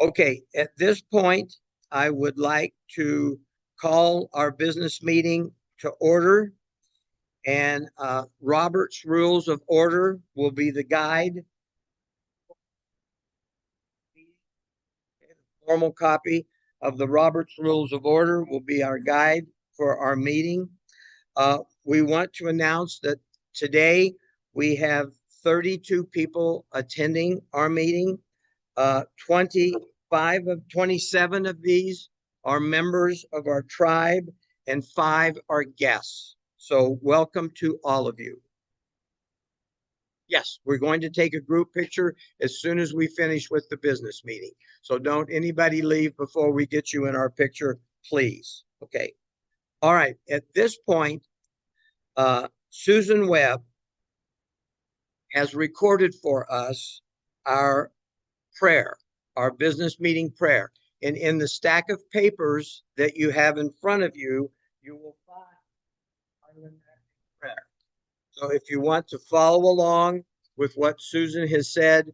Okay, at this point, I would like to call our business meeting to order. And Robert's Rules of Order will be the guide. A formal copy of the Robert's Rules of Order will be our guide for our meeting. We want to announce that today we have 32 people attending our meeting. 27 of these are members of our tribe, and 5 are guests. So welcome to all of you. Yes, we're going to take a group picture as soon as we finish with the business meeting. So don't anybody leave before we get you in our picture, please. Okay. All right. At this point, Susan Webb has recorded for us our prayer, our business meeting prayer. And in the stack of papers that you have in front of you, you will find our prayer. So if you want to follow along with what Susan has said,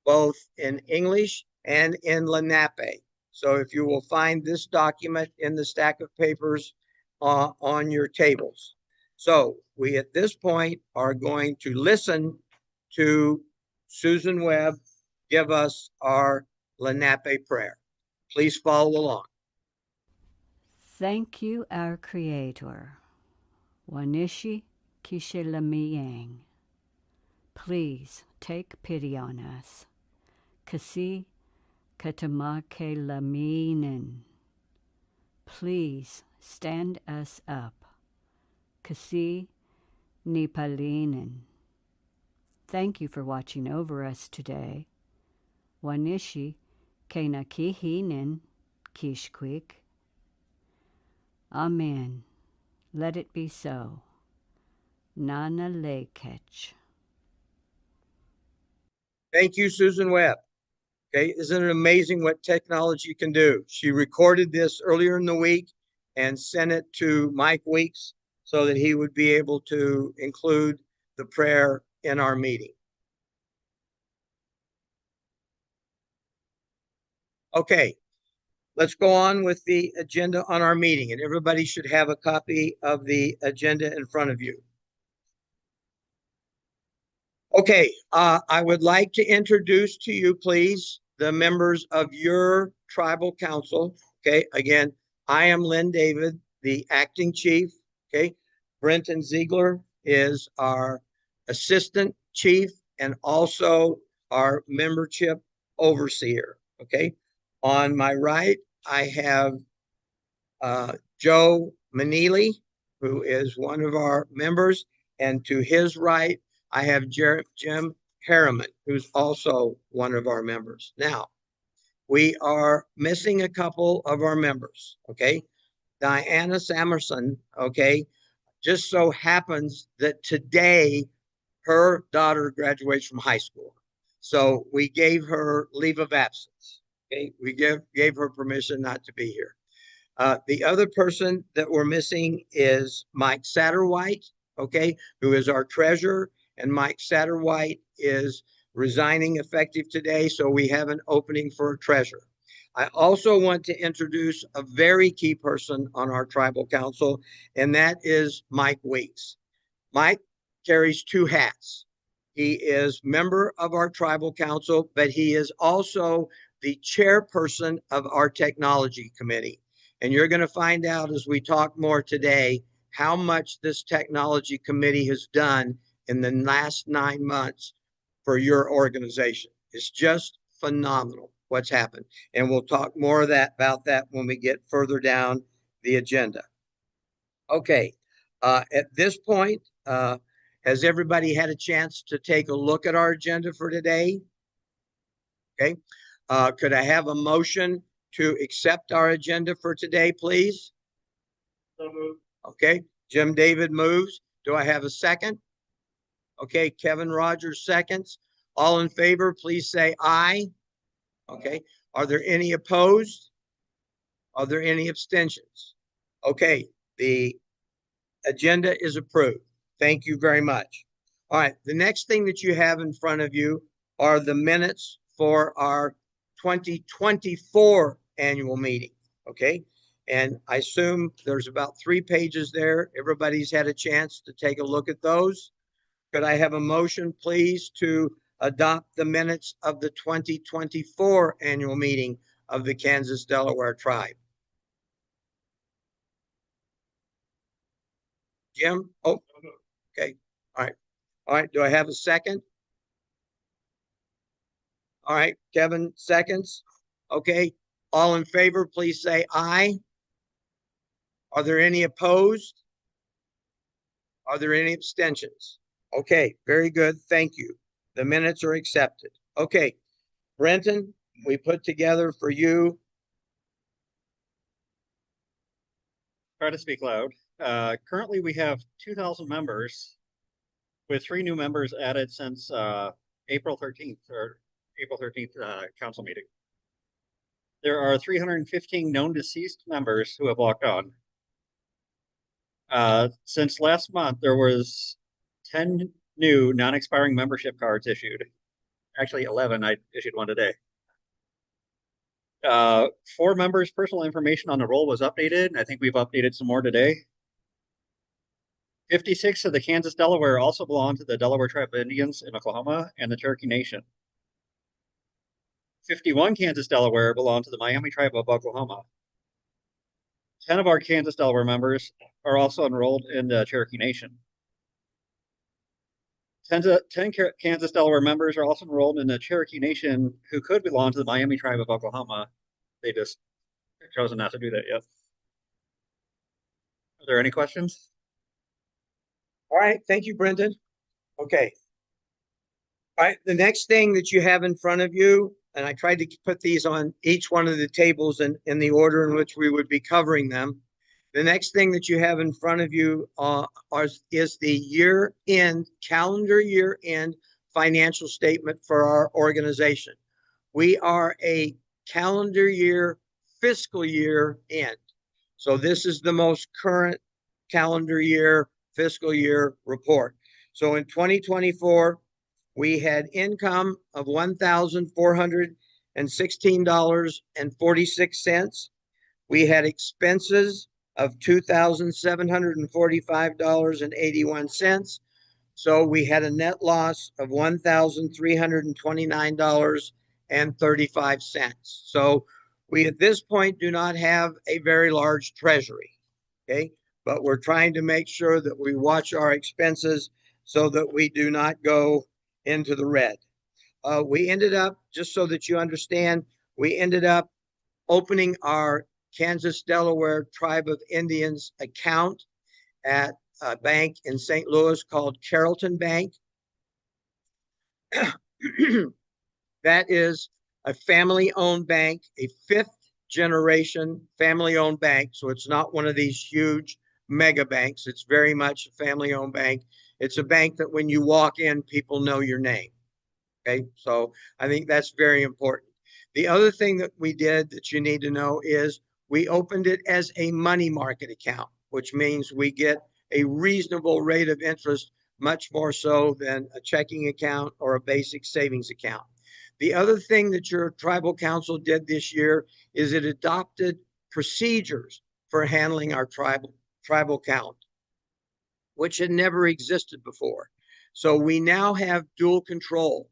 both in English and in Lenape. So if you will find this document in the stack of papers on your tables. So we at this point are going to listen to Susan Webb give us our Lenape prayer. Please follow along. Thank you, our Creator. Wanishi Kishilamiyang. Please take pity on us. Kasi Katamake Laminen. Please stand us up. Kasi Nipalinen. Thank you for watching over us today. Wanishi Kenakihinen Kishkwik. Amen. Let it be so. Nana Lekech. Thank you, Susan Webb. Okay, isn't it amazing what technology can do? She recorded this earlier in the week and sent it to Mike Weeks so that he would be able to include the prayer in our meeting. Okay, let's go on with the agenda on our meeting, and everybody should have a copy of the agenda in front of you. Okay, I would like to introduce to you, please, the members of your tribal council. Okay, again, I am Lynn David, the acting chief. Okay, Brenton Ziegler is our assistant chief and also our membership overseer. Okay, on my right, I have Joe Manili, who is one of our members, and to his right, I have Jim Harriman, who's also one of our members. Now, we are missing a couple of our members, okay? Diana Samerson, okay, just so happens that today her daughter graduates from high school. So we gave her leave of absence, okay? We gave her permission not to be here. The other person that we're missing is Mike Satterwhite, okay, who is our treasurer, and Mike Satterwhite is resigning effective today, so we have an opening for a treasurer. I also want to introduce a very key person on our tribal council, and that is Mike Weeks. Mike carries 2 hats. He is member of our tribal council, but he is also the chairperson of our technology committee. And you're going to find out as we talk more today how much this technology committee has done in the last 9 months for your organization. It's just phenomenal what's happened. And we'll talk more of that about that when we get further down the agenda. Okay, at this point, has everybody had a chance to take a look at our agenda for today? Okay, could I have a motion to accept our agenda for today, please? So moved. Okay, Jim David moves. Do I have a second? Okay, Kevin Rogers seconds. All in favor, please say aye. Okay, are there any opposed? Are there any abstentions? Okay, the agenda is approved. Thank you very much. All right, the next thing that you have in front of you are the minutes for our 2024 annual meeting. Okay. And I assume there's about 3 pages there. Everybody's had a chance to take a look at those. Could I have a motion, please, to adopt the minutes of the 2024 annual meeting of the Kansas Delaware Tribe? Jim? Oh, okay. All right. All right. Do I have a second? All right. Kevin, seconds. Okay. All in favor, please say aye. Are there any opposed? Are there any abstentions? Okay. Very good. Thank you. The minutes are accepted. Okay. Brenton, we put together for you. Try to speak loud. Currently, we have 2,000 members, with 3 new members added since April 13th council meeting. There are 315 known deceased members who have walked on. Since last month, there was 10 new non-expiring membership cards issued. Actually, 11. I issued one today. 4 members' personal information on the roll was updated. I think we've updated some more today. 56 of the Kansas Delaware also belong to the Delaware Tribe of Indians in Oklahoma and the Cherokee Nation. 51 Kansas Delaware belong to the Miami Tribe of Oklahoma. 10 of our Kansas Delaware members are also enrolled in the Cherokee Nation. 10 Kansas Delaware members are also enrolled in the Cherokee Nation who could belong to the Miami Tribe of Oklahoma. They just chosen not to do that yet. Are there any questions? All right. Thank you, Brendan. Okay. All right. The next thing that you have in front of you, and I tried to put these on each one of the tables in the order in which we would be covering them. The next thing that you have in front of you is the year-end, calendar year-end financial statement for our organization. We are a calendar year, fiscal year end. So this is the most current calendar year, fiscal year report. So in 2024, we had income of $1,416.46. We had expenses of $2,745.81. So we had a net loss of $1,329.35. So we at this point do not have a very large treasury. Okay. But we're trying to make sure that we watch our expenses so that we do not go into the red. We ended up, just so that you understand, we ended up opening our Kansas Delaware Tribe of Indians account at a bank in St. Louis called Carrollton Bank. That is a family-owned bank, a 5th-generation family-owned bank. So it's not one of these huge mega banks. It's very much a family-owned bank. It's a bank that when you walk in, people know your name. Okay, so I think that's very important. The other thing that we did that you need to know is we opened it as a money market account, which means we get a reasonable rate of interest, much more so than a checking account or a basic savings account. The other thing that your tribal council did this year is it adopted procedures for handling our tribal count, which had never existed before. So we now have dual control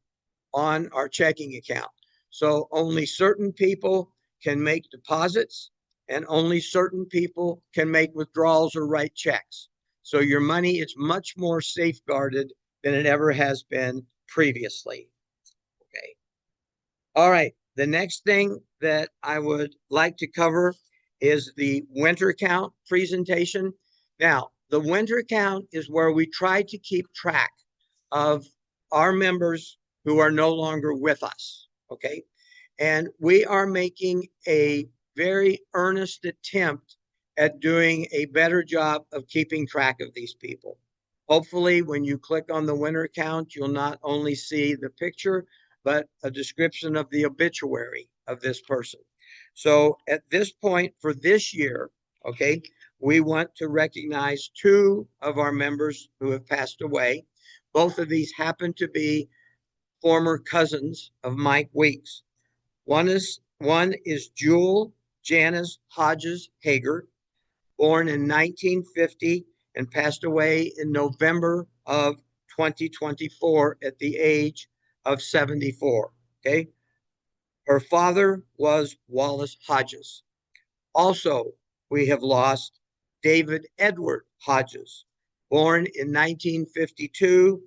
on our checking account. So only certain people can make deposits and only certain people can make withdrawals or write checks. So your money is much more safeguarded than it ever has been previously. Okay. All right. The next thing that I would like to cover is the winter count presentation. Now, the winter count is where we try to keep track of our members who are no longer with us. Okay. And we are making a very earnest attempt at doing a better job of keeping track of these people. Hopefully, when you click on the winter count, you'll not only see the picture, but a description of the obituary of this person. So at this point for this year, okay, we want to recognize 2 of our members who have passed away. Both of these happen to be former cousins of Mike Weeks. One is Jewel Janice Hodges Hager, born in 1950 and passed away in November of 2024 at the age of 74. Okay. Her father was Wallace Hodges. Also, we have lost David Edward Hodges, born in 1952,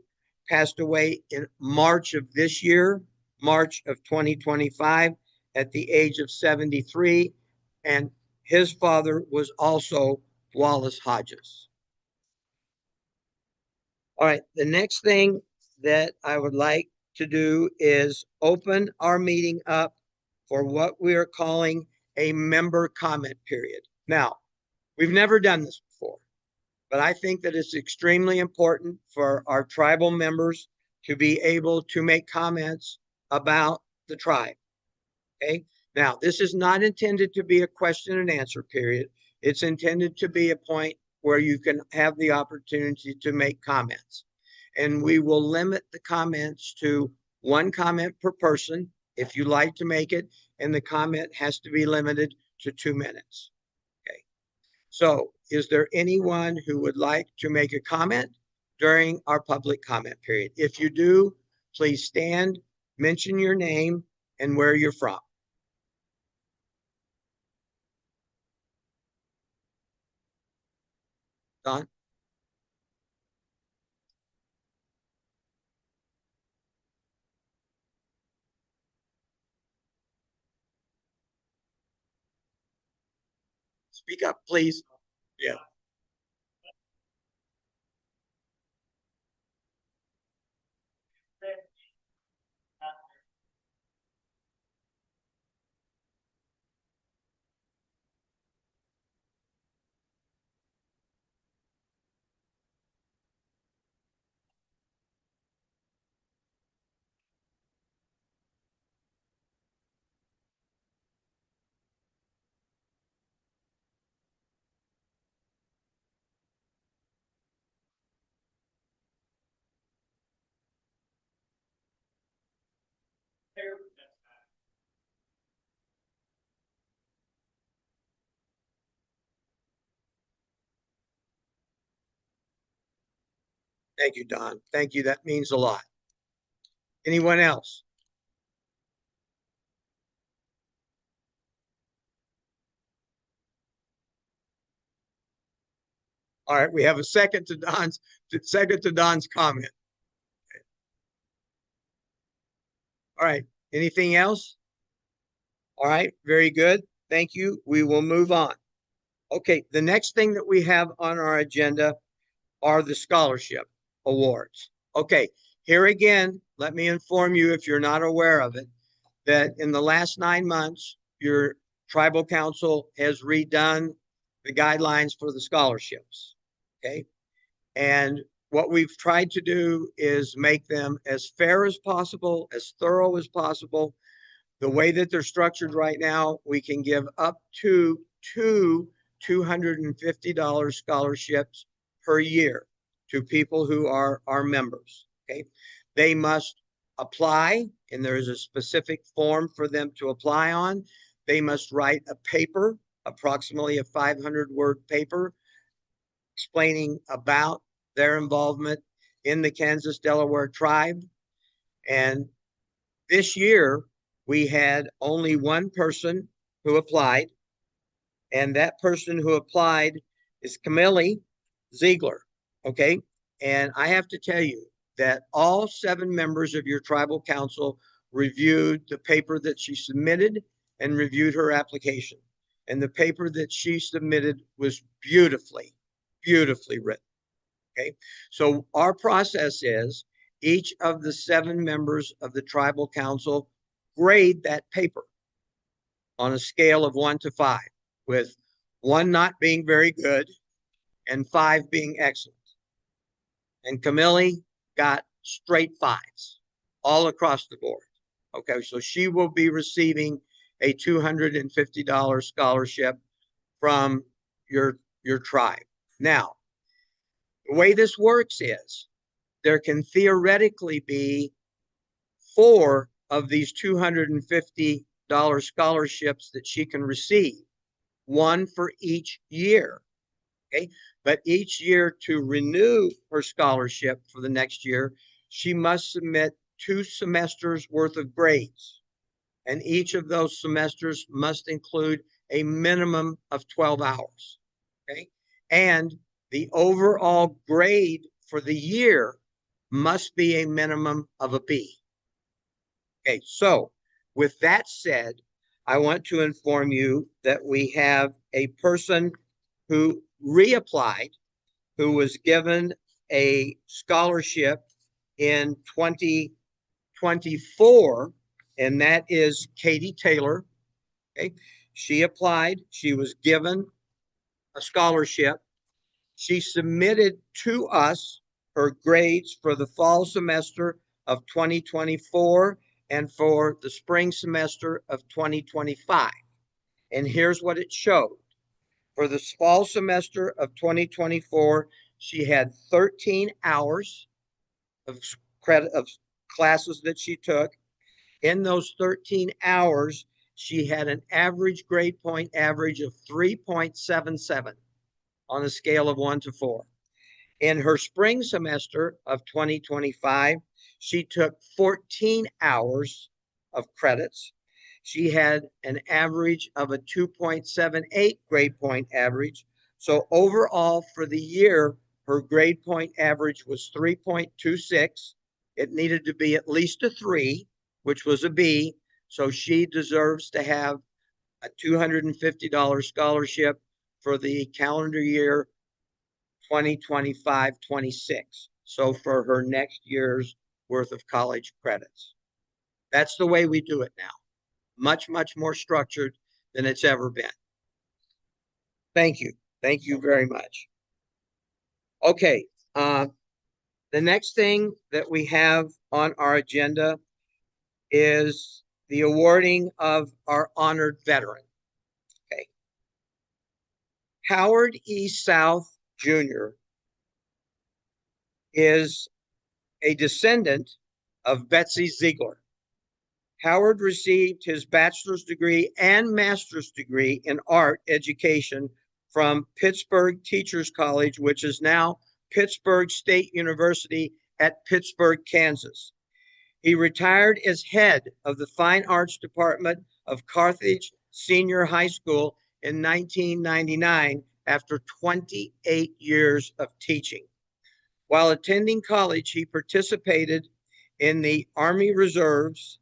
passed away in March of this year, March of 2025, at the age of 73. And his father was also Wallace Hodges. All right, the next thing that I would like to do is open our meeting up for what we are calling a member comment period. Now, we've never done this before, but I think that it's extremely important for our tribal members to be able to make comments about the tribe. Okay. Now, this is not intended to be a question and answer period. It's intended to be a point where you can have the opportunity to make comments. And we will limit the comments to one comment per person if you like to make it, and the comment has to be limited to 2 minutes. Okay. So, is there anyone who would like to make a comment during our public comment period? If you do, please stand, mention your name and where you're from. Don? Speak up, please. Yeah. Thank you, Don. Thank you. That means a lot. Anyone else? All right, we have a second to Don's comment. All right, anything else? All right, very good. Thank you. We will move on. Okay, the next thing that we have on our agenda are the scholarship awards. Okay, here again, let me inform you, if you're not aware of it, that in the last 9 months, your tribal council has redone the guidelines for the scholarships. Okay. And what we've tried to do is make them as fair as possible, as thorough as possible. The way that they're structured right now, we can give up to two $250 scholarships per year to people who are our members. Okay. They must apply, and there is a specific form for them to apply on. They must write a paper, approximately a 500-word paper, explaining about their involvement in the Kansas Delaware tribe. And this year, we had only one person who applied, and that person who applied is Camille Ziegler. Okay. And I have to tell you that all 7 members of your tribal council reviewed the paper that she submitted and reviewed her application. And the paper that she submitted was beautifully written. Okay. So our process is each of the 7 members of the tribal council grade that paper on a scale of 1 to 5, with 1 not being very good and 5 being excellent. And Camille got straight 5s all across the board. Okay, so she will be receiving a $250 scholarship from your tribe. Now, the way this works is there can theoretically be 4 of these $250 scholarships that she can receive, one for each year. Okay. But each year, to renew her scholarship for the next year, she must submit 2 semesters worth of grades. And each of those semesters must include a minimum of 12 hours. Okay. And the overall grade for the year must be a minimum of a B. Okay. So, with that said, I want to inform you that we have a person who reapplied, who was given a scholarship in 2024, and that is Katie Taylor. Okay. She applied, she was given a scholarship. She submitted to us her grades for the fall semester of 2024 and for the spring semester of 2025. And here's what it showed. For the fall semester of 2024, she had 13 hours of credit of classes that she took. In those 13 hours, she had an average grade point average of 3.77 on a scale of 1 to 4. In her spring semester of 2025, she took 14 hours of credits. She had an average of a 2.78 grade point average. So overall for the year, her grade point average was 3.26. It needed to be at least a 3, which was a B. So she deserves to have a $250 scholarship for the calendar year 2025-26. So for her next year's worth of college credits. That's the way we do it now. Much, much more structured than it's ever been. Thank you. Thank you very much. Okay. The next thing that we have on our agenda is the awarding of our honored veteran. Okay. Howard E. South Jr. is a descendant of Betsy Ziegler. Howard received his bachelor's degree and master's degree in art education from Pittsburgh Teachers College, which is now Pittsburgh State University at Pittsburgh, Kansas. He retired as head of the Fine Arts Department of Carthage Senior High School in 1999 after 28 years of teaching. While attending college, he participated in the Army Reserves,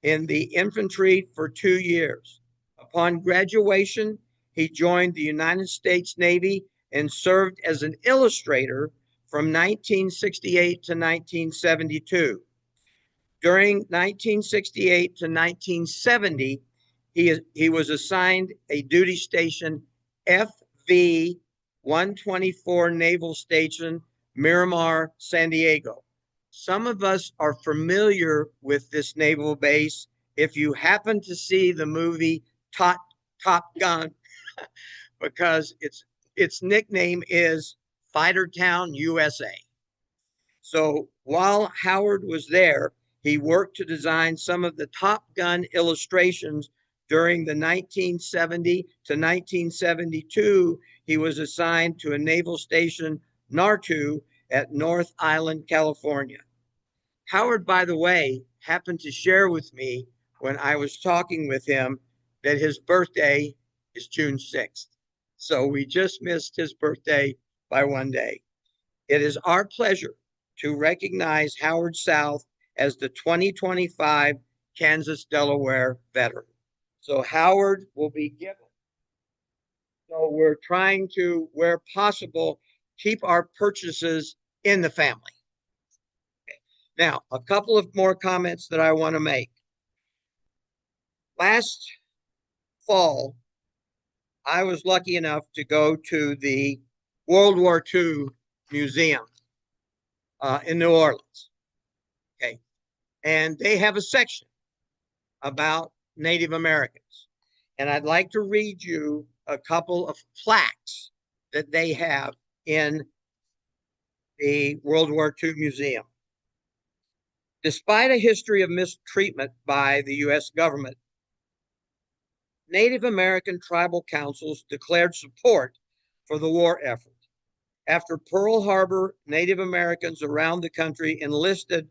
in the infantry for 2 years. Upon graduation, he joined the United States Navy and served as an illustrator from 1968 to 1972. During 1968 to 1970, he was assigned a duty station FV 124 Naval Station, Miramar, San Diego. Some of us are familiar with this naval base if you happen to see the movie Top Gun, because its nickname is Fighter Town, USA. So while Howard was there, he worked to design some of the Top Gun illustrations during the 1970 to 1972. He was assigned to a naval station, Nartu, at North Island, California. Howard, by the way, happened to share with me when I was talking with him that his birthday is June 6th. So we just missed his birthday by 1 day. It is our pleasure to recognize Howard South as the 2025 Kansas Delaware veteran. So Howard will be given. So we're trying to, where possible, keep our purchases in the family. Okay. Now, a couple of more comments that I want to make. Last fall, I was lucky enough to go to the World War II Museum in New Orleans. Okay. And they have a section about Native Americans. And I'd like to read you a couple of plaques that they have in the World War II Museum. Despite a history of mistreatment by the U.S. government, Native American tribal councils declared support for the war effort. After Pearl Harbor, Native Americans around the country enlisted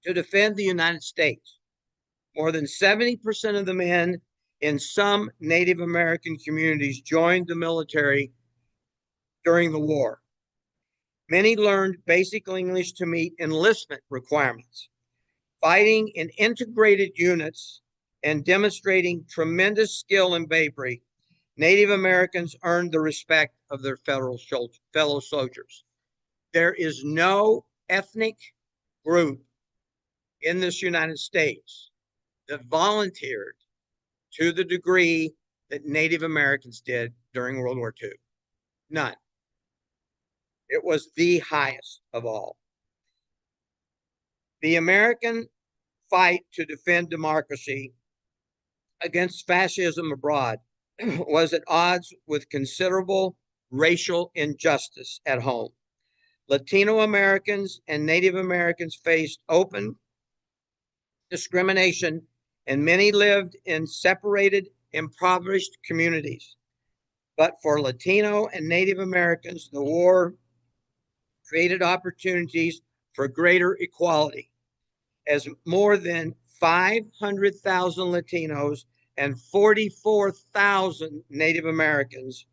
to defend the United States. More than 70% of the men in some Native American communities joined the military during the war. Many learned basic English to meet enlistment requirements. Fighting in integrated units and demonstrating tremendous skill and bravery, Native Americans earned the respect of their fellow soldiers. There is no ethnic group in this United States that volunteered to the degree that Native Americans did during World War II. None. It was the highest of all. The American fight to defend democracy against fascism abroad was at odds with considerable racial injustice at home. Latino Americans and Native Americans faced open discrimination, and many lived in separated, impoverished communities. But for Latino and Native Americans, the war created opportunities for greater equality, as more than 500,000 Latinos and 44,000 Native Americans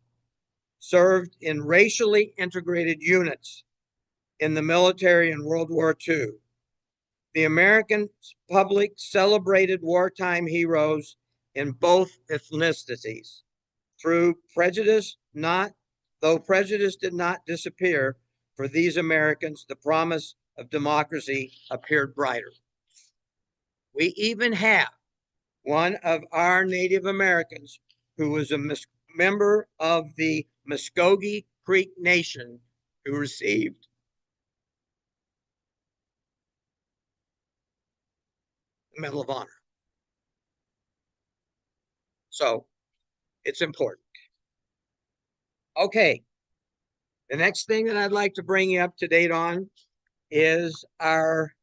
served in racially integrated units in the military in World War II. The American public celebrated wartime heroes in both ethnicities. Though prejudice did not disappear for these Americans, the promise of democracy appeared brighter. We even have one of our Native Americans who was a member of the Muskogee Creek Nation who received the Medal of Honor. So it's important. Okay. The next thing that I'd like to bring you up to date on is our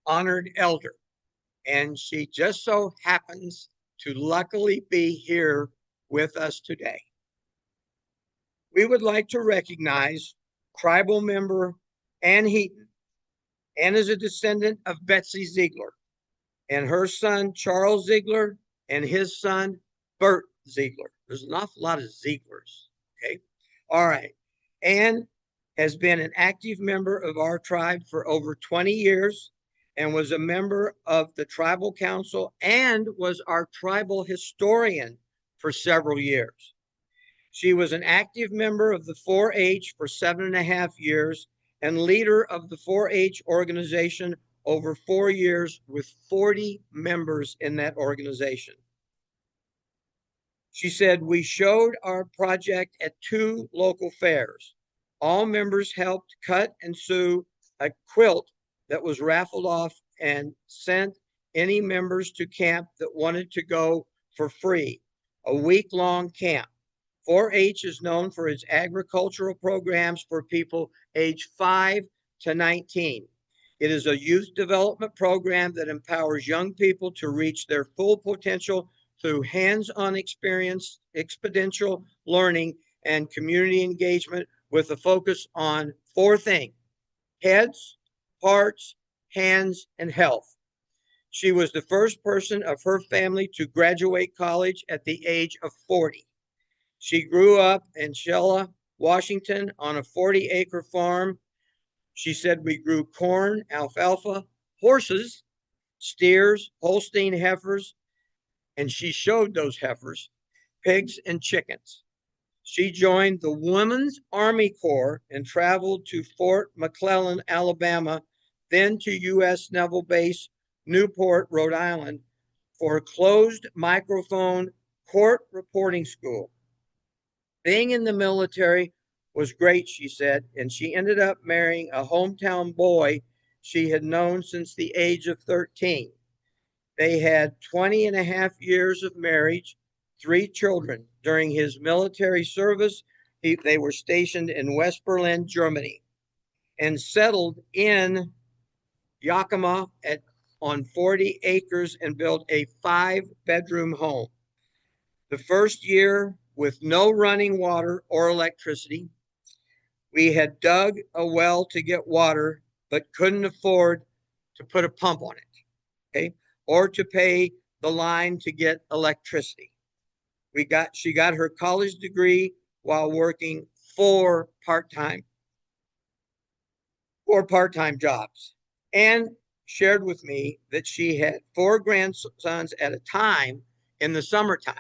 honored elder. And she just so happens to luckily be here with us today. We would like to recognize tribal member Ann Heaton. Ann is a descendant of Betsy Ziegler and her son Charles Ziegler and his son Bert Ziegler. There's an awful lot of Zieglers. Okay. All right. Ann has been an active member of our tribe for over 20 years and was a member of the tribal council and was our tribal historian for several years. She was an active member of the 4-H for 7.5 years and leader of the 4-H organization over 4 years with 40 members in that organization. She said, we showed our project at 2 local fairs. All members helped cut and sew a quilt that was raffled off and sent any members to camp that wanted to go for free, a week-long camp. 4-H is known for its agricultural programs for people age 5 to 19. It is a youth development program that empowers young people to reach their full potential through hands-on experience, experiential learning, and community engagement with a focus on 4 things: heads, hearts, hands, and health. She was the first person of her family to graduate college at the age of 40. She grew up in Shella, Washington on a 40-acre farm. She said we grew corn, alfalfa, horses, steers, Holstein heifers, and she showed those heifers, pigs, and chickens. She joined the Women's Army Corps and traveled to Fort McClellan, Alabama, then to U.S. Naval Base, Newport, Rhode Island, for a closed microphone court reporting school. Being in the military was great, she said, and she ended up marrying a hometown boy she had known since the age of 13. They had 20.5 years of marriage, 3 children. During his military service, they were stationed in West Berlin, Germany, and settled in Yakima on 40 acres and built a 5-bedroom home. The first year, with no running water or electricity, we had dug a well to get water, but couldn't afford to put a pump on it, okay, or to pay the line to get electricity. She got her college degree while working four part-time jobs, and shared with me that she had 4 grandsons at a time in the summertime.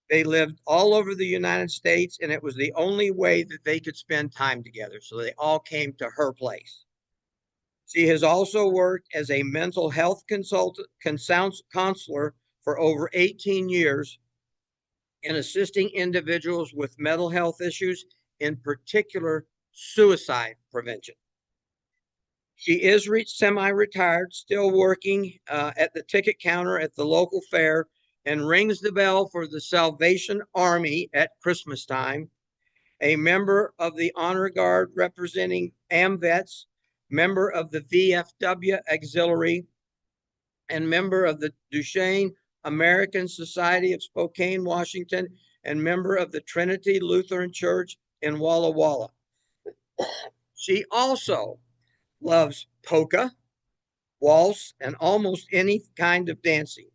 They lived all over the United States, and it was the only way that they could spend time together. So they all came to her place. She has also worked as a mental health counselor for over 18 years in assisting individuals with mental health issues, in particular suicide prevention. She is semi-retired, still working at the ticket counter at the local fair, and rings the bell for the Salvation Army at Christmas time, a member of the Honor Guard representing AMVETS, member of the VFW Auxiliary, and member of the Duchesne American Society of Spokane, Washington, and member of the Trinity Lutheran Church in Walla Walla. She also loves polka, waltz, and almost any kind of dancing.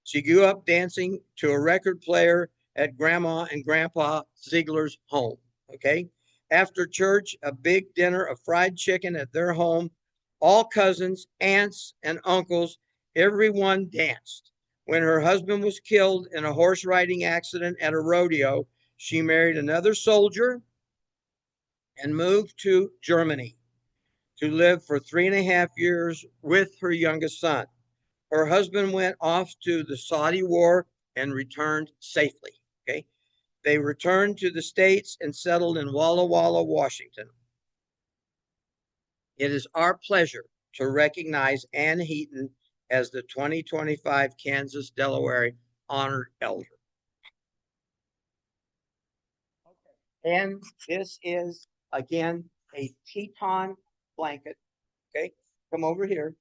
She grew up dancing to a record player at Grandma and Grandpa Ziegler's home, okay? After church, a big dinner of fried chicken at their home. All cousins, aunts, and uncles, everyone danced. When her husband was killed in a horse riding accident at a rodeo, she married another soldier and moved to Germany to live for 3.5 years with her youngest son. Her husband went off to the Saudi war and returned safely. Okay. They returned to the States and settled in Walla Walla, Washington. It is our pleasure to recognize Ann Heaton as the 2025 Kansas Delaware Honored Elder. Okay. And this is, again, a Teton blanket. Okay, come over here.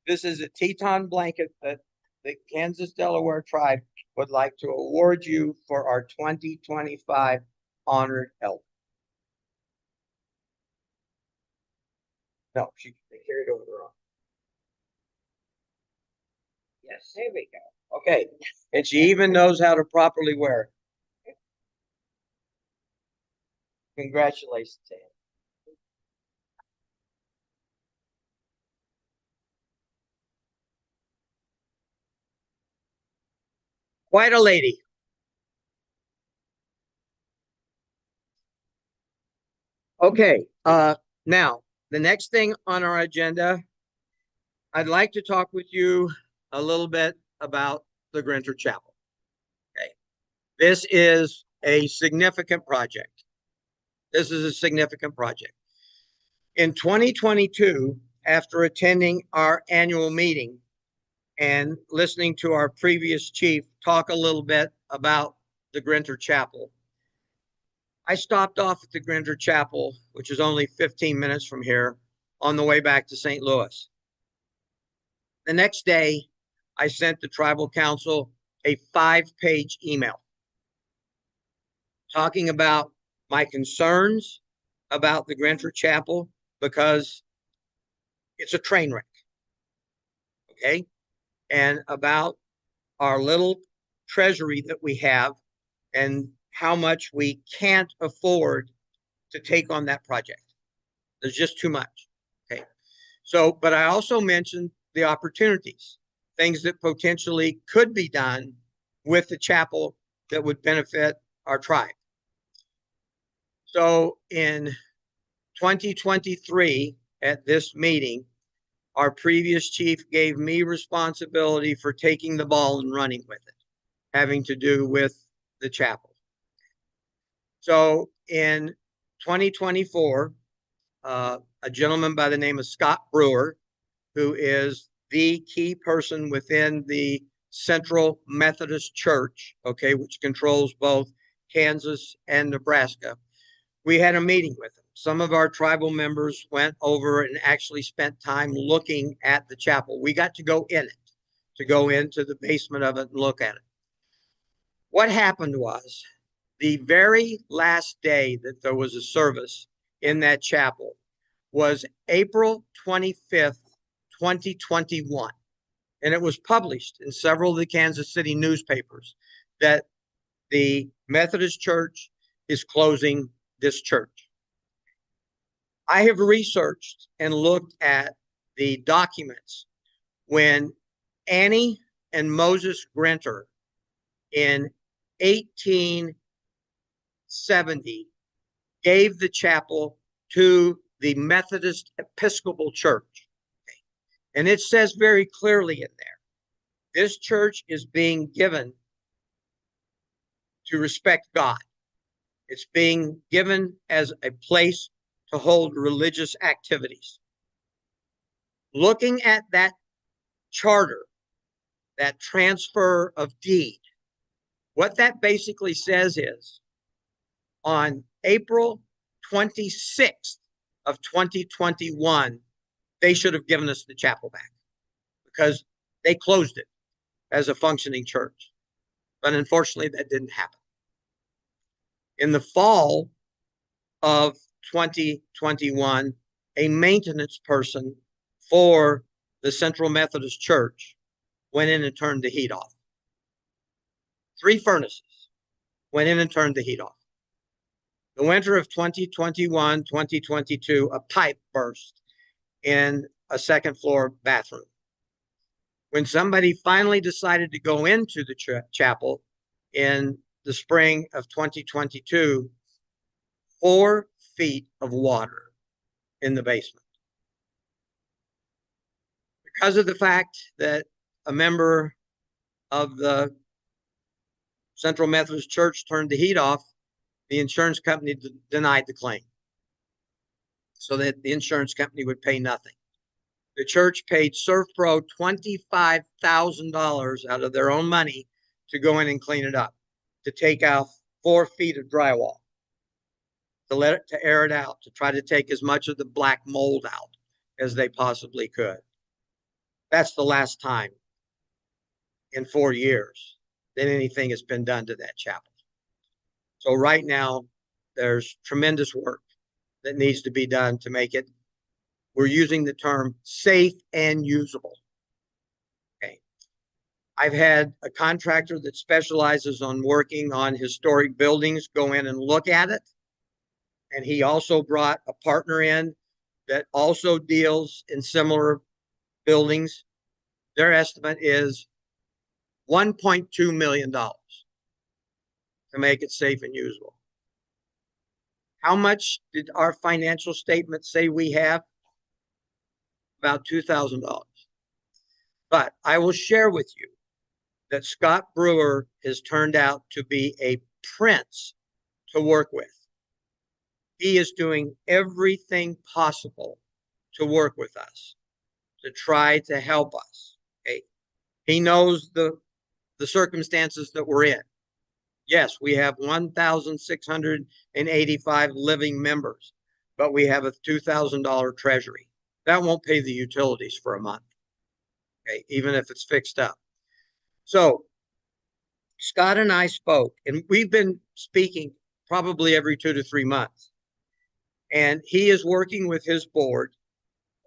This is a Teton blanket that the Kansas Delaware tribe would like to award you for our 2025 Honored Elder. No, she carried over the wrong. Yes, there we go. Okay, and she even knows how to properly wear it. Congratulations, Ann. Quite a lady. Okay, now the next thing on our agenda, I'd like to talk with you a little bit about the Grinter Chapel. Okay, this is a significant project. This is a significant project. In 2022, after attending our annual meeting and listening to our previous chief talk a little bit about the Grinter Chapel, I stopped off at the Grinter Chapel, which is only 15 minutes from here, on the way back to St. Louis. The next day, I sent the tribal council a 5-page email talking about my concerns about the Grinter Chapel, because it's a train wreck, okay? And about our little treasury that we have and how much we can't afford to take on that project. There's just too much, okay? So, but I also mentioned the opportunities, things that potentially could be done with the chapel that would benefit our tribe. So in 2023, at this meeting, our previous chief gave me responsibility for taking the ball and running with it, having to do with the chapel. So in 2024, a gentleman by the name of Scott Brewer, who is the key person within the Central Methodist Church, okay, which controls both Kansas and Nebraska, we had a meeting with them. Some of our tribal members went over and actually spent time looking at the chapel. We got to go in it, to go into the basement of it and look at it. What happened was the very last day that there was a service in that chapel was April 25th, 2021. And it was published in several of the Kansas City newspapers that the Methodist Church is closing this church. I have researched and looked at the documents when Annie and Moses Grinter in 1870 gave the chapel to the Methodist Episcopal Church. And it says very clearly in there, this church is being given to respect God. It's being given as a place to hold religious activities. Looking at that charter, that transfer of deed, what that basically says is on April 26th of 2021, they should have given us the chapel back because they closed it as a functioning church. But unfortunately, that didn't happen. In the fall of 2021, a maintenance person for the Central Methodist Church went in and turned the heat off. 3 furnaces went in and turned the heat off. The winter of 2021, 2022, a pipe burst in a second floor bathroom. When somebody finally decided to go into the chapel in the spring of 2022, 4 feet of water in the basement. Because of the fact that a member of the Central Methodist Church turned the heat off, the insurance company denied the claim so that the insurance company would pay nothing. The church paid ServPro $25,000 out of their own money to go in and clean it up, to take out 4 feet of drywall, to air it out, to try to take as much of the black mold out as they possibly could. That's the last time in 4 years that anything has been done to that chapel. So right now, there's tremendous work that needs to be done to make it, we're using the term safe and usable. Okay. I've had a contractor that specializes on working on historic buildings go in and look at it. And he also brought a partner in that also deals in similar buildings. Their estimate is $1.2 million to make it safe and usable. How much did our financial statement say we have? About $2,000. But I will share with you that Scott Brewer has turned out to be a prince to work with. He is doing everything possible to work with us, to try to help us. Okay? He knows the circumstances that we're in. Yes, we have 1,685 living members, but we have a $2,000 treasury. That won't pay the utilities for a month, okay, even if it's fixed up. So Scott and I spoke, and we've been speaking probably every 2 to 3 months. And he is working with his board,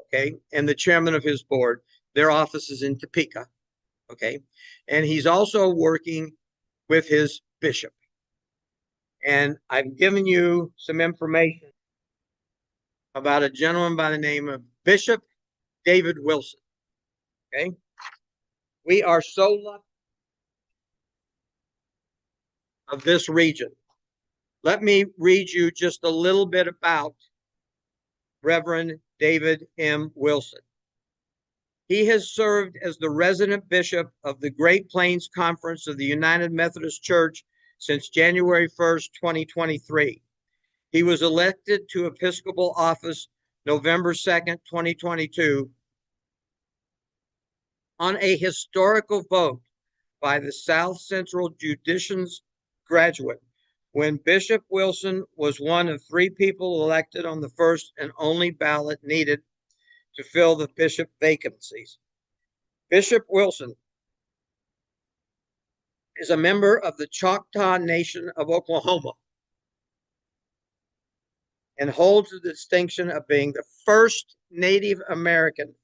okay, and the chairman of his board. Their office is in Topeka, okay, and he's also working with his bishop. And I've given you some information about a gentleman by the name of Bishop David Wilson. Okay. We are so lucky of this region. Let me read you just a little bit about Reverend David M. Wilson. He has served as the resident bishop of the Great Plains Conference of the United Methodist Church since January 1st, 2023. He was elected to Episcopal office November 2nd, 2022 on a historical vote by the South Central Judicians graduate when Bishop Wilson was one of 3 people elected on the first and only ballot needed to fill the bishop vacancies. Bishop Wilson is a member of the Choctaw Nation of Oklahoma and holds the distinction of being the first Native American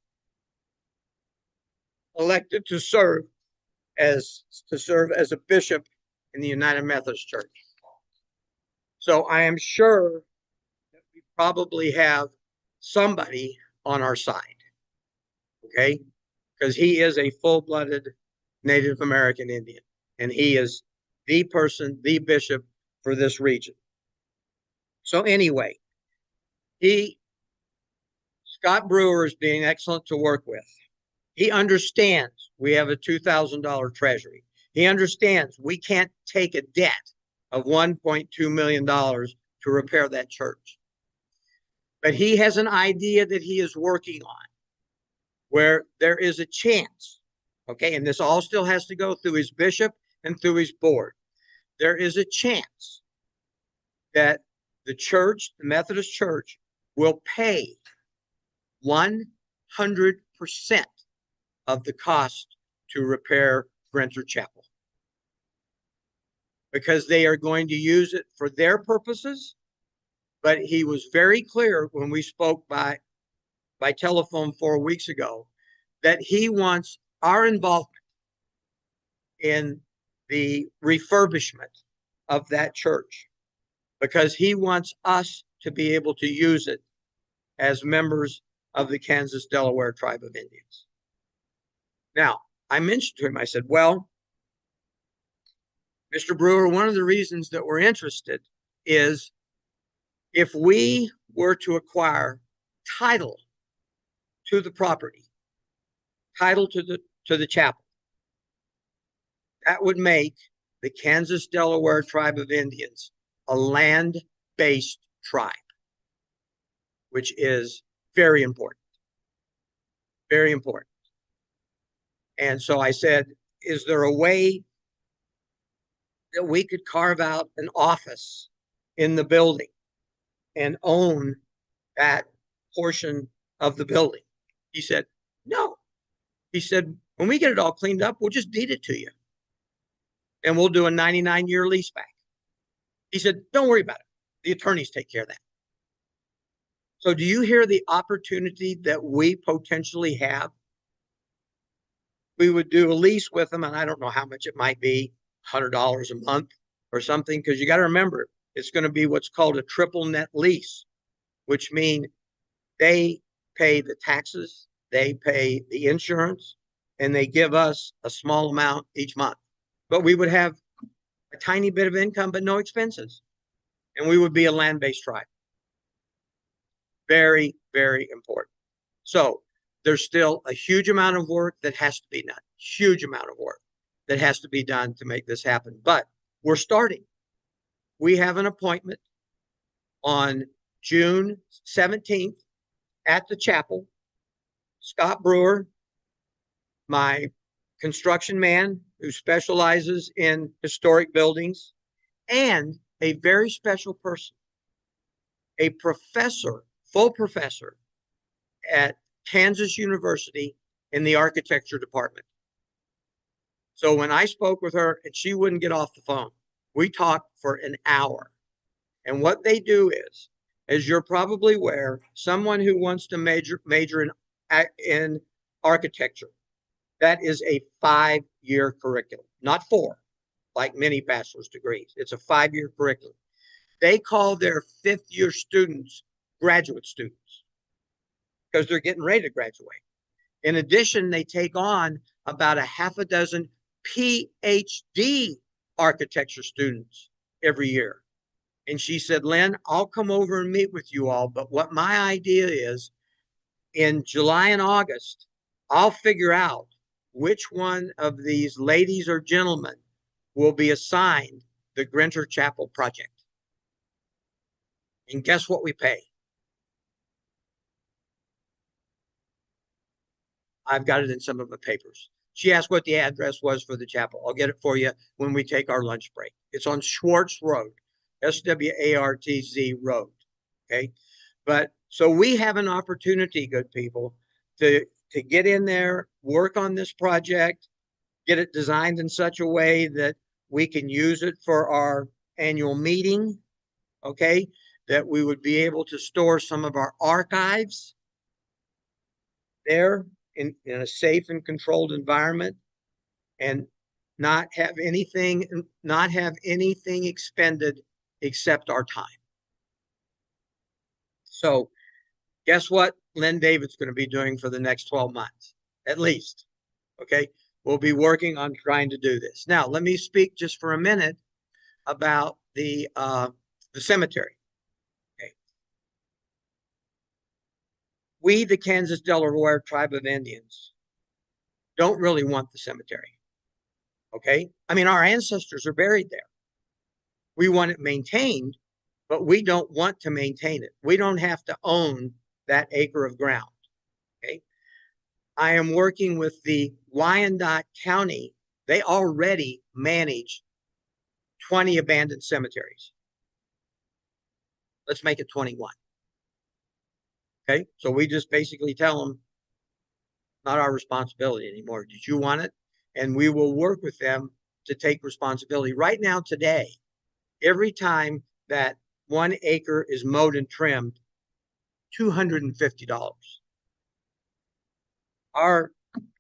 elected to serve as a bishop in the United Methodist Church. So I am sure that we probably have somebody on our side, okay? Because he is a full-blooded Native American Indian, and he is the person, the bishop for this region. So anyway, Scott Brewer is being excellent to work with. He understands we have a $2,000 treasury. He understands we can't take a debt of $1.2 million to repair that church. But he has an idea that he is working on where there is a chance, okay, and this all still has to go through his bishop and through his board. There is a chance that the church, the Methodist Church, will pay 100% of the cost to repair Grinter Chapel, because they are going to use it for their purposes. But he was very clear when we spoke by telephone 4 weeks ago that he wants our involvement in the refurbishment of that church, because he wants us to be able to use it as members of the Kansas Delaware Tribe of Indians. Now, I mentioned to him, I said, well, Mr. Brewer, one of the reasons that we're interested is if we were to acquire title to the property, title to the chapel, that would make the Kansas Delaware Tribe of Indians a land-based tribe, which is very important. Very important. And so I said, is there a way that we could carve out an office in the building and own that portion of the building? He said, no. He said, when we get it all cleaned up, we'll just deed it to you. And we'll do a 99-year lease back. He said, don't worry about it. The attorneys take care of that. So do you hear the opportunity that we potentially have? We would do a lease with them, and I don't know how much it might be, $100 a month or something, because you got to remember, it's going to be what's called a triple net lease, which means they pay the taxes, they pay the insurance, and they give us a small amount each month. But we would have a tiny bit of income, but no expenses. And we would be a land-based tribe. Very, very important. So there's still a huge amount of work that has to be done. Huge amount of work that has to be done to make this happen. But we're starting. We have an appointment on June 17th at the chapel. Scott Brewer, my construction man who specializes in historic buildings, and a very special person, a professor, full professor at Kansas University in the architecture department. So when I spoke with her, and she wouldn't get off the phone, we talked for an hour. And what they do is, as you're probably aware, someone who wants to major in architecture, that is a 5-year curriculum, not 4, like many bachelor's degrees. It's a 5-year curriculum. They call their 5th-year students graduate students because they're getting ready to graduate. In addition, they take on about a half a dozen PhD architecture students every year. And she said, Lynn, I'll come over and meet with you all. But what my idea is, in July and August, I'll figure out which one of these ladies or gentlemen will be assigned the Grinter Chapel project. And guess what we pay? I've got it in some of the papers. She asked what the address was for the chapel. I'll get it for you when we take our lunch break. It's on Schwartz Road. Swartz Road. Okay. But so we have an opportunity, good people, to get in there, work on this project, get it designed in such a way that we can use it for our annual meeting. Okay. That we would be able to store some of our archives there in a safe and controlled environment, and not have anything expended except our time. So guess what Len David's going to be doing for the next 12 months, at least. Okay. We'll be working on trying to do this. Now, let me speak just for a minute about the cemetery. Okay. We, the Kansas Delaware Tribe of Indians, don't really want the cemetery. Okay. I mean, our ancestors are buried there. We want it maintained, but we don't want to maintain it. We don't have to own that acre of ground. Okay. I am working with the Wyandotte County. They already manage 20 abandoned cemeteries. Let's make it 21. Okay. So we just basically tell them, not our responsibility anymore. Did you want it? And we will work with them to take responsibility. Right now, today, every time that 1 acre is mowed and trimmed, $250. Our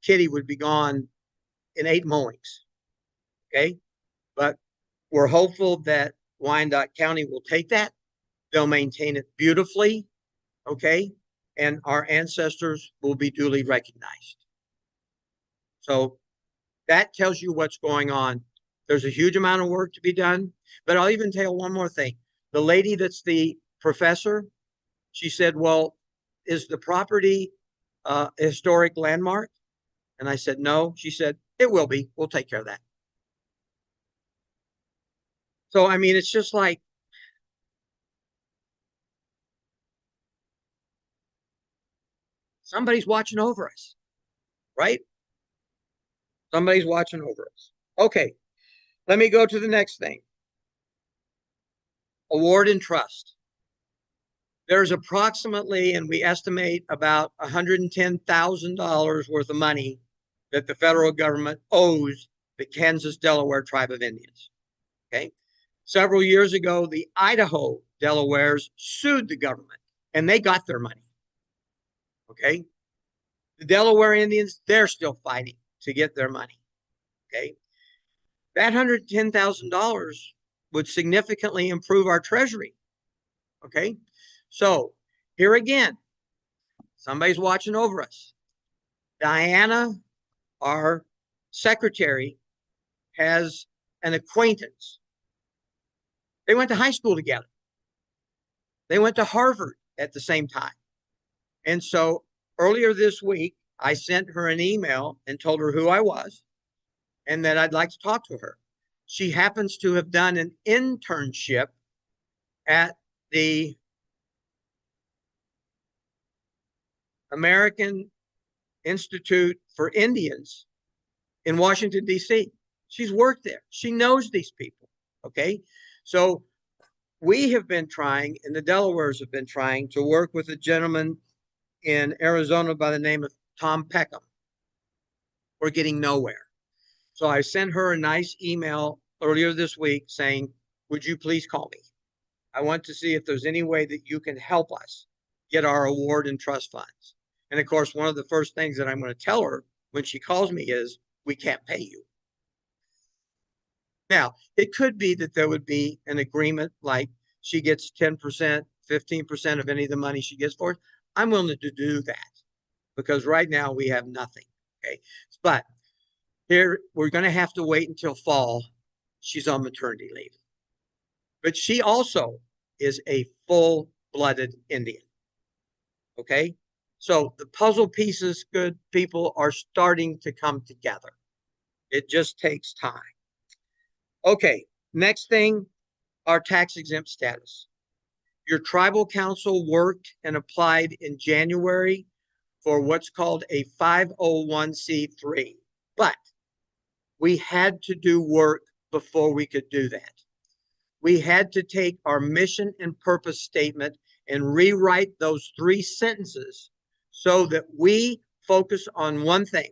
kitty would be gone in 8 mowings. Okay. But we're hopeful that Wyandotte County will take that. They'll maintain it beautifully. Okay. And our ancestors will be duly recognized. So that tells you what's going on. There's a huge amount of work to be done. But I'll even tell you one more thing. The lady that's the professor, she said, well, is the property a historic landmark? And I said, no. She said, it will be. We'll take care of that. So, I mean, it's just like, somebody's watching over us, right? Somebody's watching over us. Okay, let me go to the next thing. Award and trust. There's approximately, and we estimate about $110,000 worth of money that the federal government owes the Kansas Delaware Tribe of Indians. Okay. Several years ago, the Idaho Delawares sued the government and they got their money. Okay. The Delaware Indians, they're still fighting to get their money. Okay. That $110,000 would significantly improve our treasury. Okay. So here again, somebody's watching over us. Diana, our secretary, has an acquaintance. They went to high school together. They went to Harvard at the same time. And so earlier this week, I sent her an email and told her who I was and that I'd like to talk to her. She happens to have done an internship at the American Institute for Indians in Washington, D.C. She's worked there. She knows these people. Okay. So we have been trying, and the Delawares have been trying to work with a gentleman in Arizona by the name of Tom Peckham. We're getting nowhere. So I sent her a nice email earlier this week saying, would you please call me? I want to see if there's any way that you can help us get our award and trust funds. And of course, one of the first things that I'm going to tell her when she calls me is, we can't pay you. Now, it could be that there would be an agreement like she gets 10%, 15% of any of the money she gets for it. I'm willing to do that because right now we have nothing. Okay. But here we're going to have to wait until fall. She's on maternity leave. But she also is a full-blooded Indian. Okay. So the puzzle pieces, good people, are starting to come together. It just takes time. Okay, next thing, our tax exempt status. Your tribal council worked and applied in January for what's called a 501c3, but we had to do work before we could do that. we had to take our mission and purpose statement and rewrite those 3 sentences so that we focus on one thing: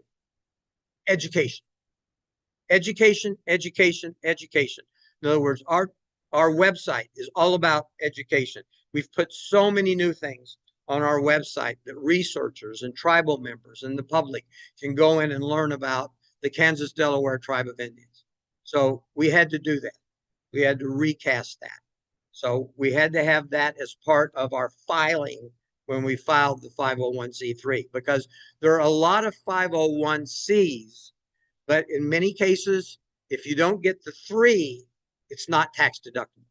education. Education, education, education. In other words, our website is all about education. We've put so many new things on our website that researchers and tribal members and the public can go in and learn about the Kansas Delaware Tribe of Indians. So we had to do that. We had to recast that. So we had to have that as part of our filing when we filed the 501c3, because there are a lot of 501cs, but in many cases, if you don't get the 3, it's not tax deductible.